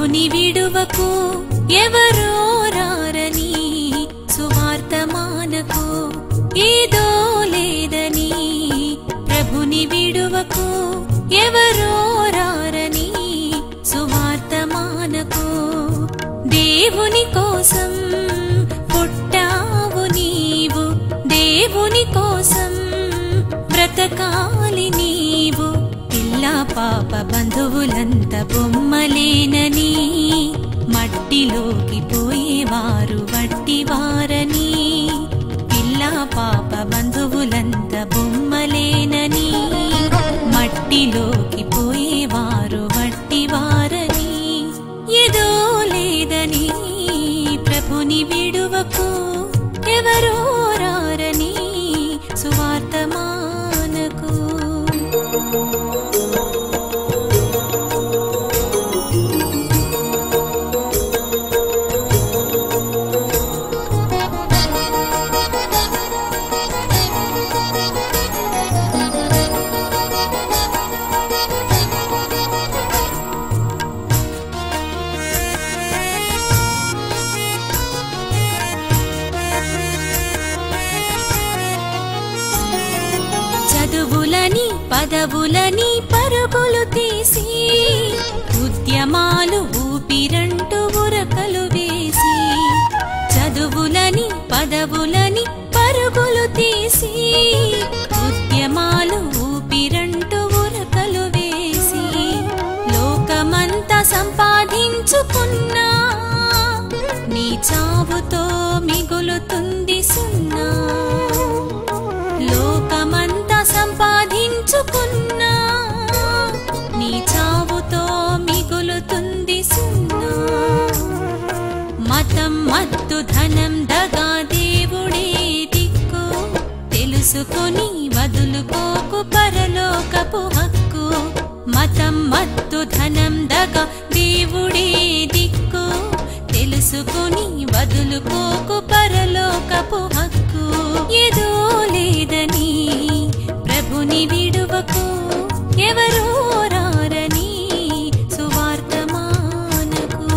ప్రభుని విడువకు ఎవరో రారని సువార్తమానకు ఏదో లేదని ప్రభుని విడువకు ఎవరో రారని సువార్తమానకు దేవుని కోసం పుట్టావు నీవు దేవుని కోసం బ్రతకాలి నీవు పిల్లా పాప బంధువులంత బొమ్మలేనని మట్టిలోకి పోయేవారు వట్టివారని పిల్లా పాప బంధువులంత బొమ్మలేనని మట్టిలోకి పోయేవారు వట్టివారని ఏదో లేదని ప్రభుని విడువకు ఎవరో రారని సువార్తమానకు చదువులని పదవులని పరుగులు తీసి ఉద్యమాలు ఊపిరంటూ ఉరకలు వేసి చదువులని పదవులని పరుగులు తీసి ఉద్యమాలు ఊపిరంటూ ఉరకలు వేసి లోకమంతా సంపాదించుకున్నా నీ చావుతో మిగులుతుంది సున్నా లోకమంతా సంపాదించుకున్నా నీ చావుతో మిగులుతుంది సున్నా మతం మత్తు ధనం దగా దేవుడే దిక్కు తెలుసుకొని వదులుకోకు పరలోకపు హక్కు మతం మత్తు ధనం దగా దేవుడే దిక్కు తెలుసుకొని వదులుకోకు పరలోకపు హక్కు ఏదో లేదని ప్రభుని విడువకు ఎవరో రారని సువార్తమానకు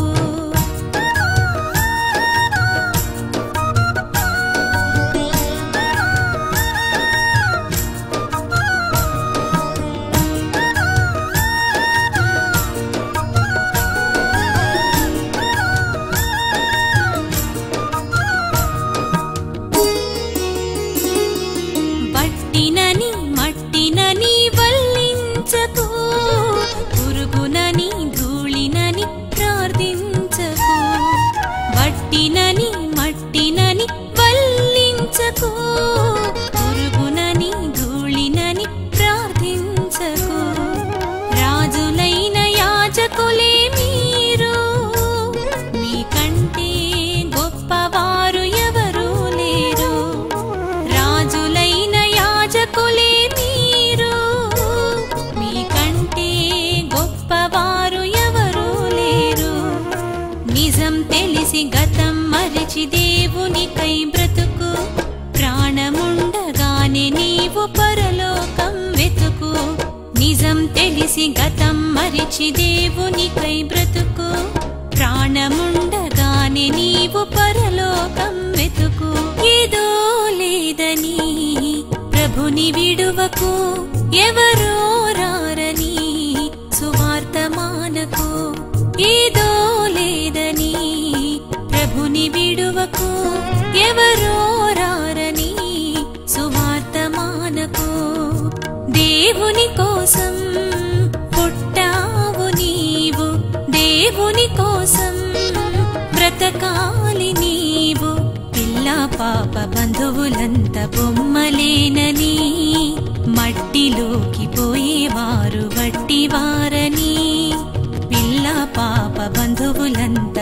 మట్టినని వల్లించకు పురుగునని ధూళినని ప్రార్థించకు వట్టినని మట్టినని వల్లించకు పురుగునని ధూళినని ప్రార్థించకు రాజులైన యాజకులే మీరు మీకంటే గొప్పవారు ఎవరూ లేరు రాజులైన యాజకులే మీరు మీకంటే గొప్పవారు ఎవరూ లేరు నిజం తెలిసి గతం మరిచి దేవునికై బ్రతుకు ప్రాణముండగానే నీవు పరలోకం వెతుకు నిజం తెలిసి గతం మరిచి దేవునికై బ్రతుకు ప్రాణముండగానే నీవు పరలోకం వెతుకు ఏదో లేదని ప్రభుని విడువకు ఎవరో రారని సువార్తమానకు ఏదో లేదని ప్రభుని విడువకు ఎవరో రారని సువార్తమానకు దేవుని కోసం పుట్టావు నీవు దేవుని కోసం బ్రతకాలి నీవు పిల్లా పాప బంధువులంత బొమ్మలేనని మట్టిలోకి పోయేవారు వట్టివారని పిల్లా పాప బంధువులంత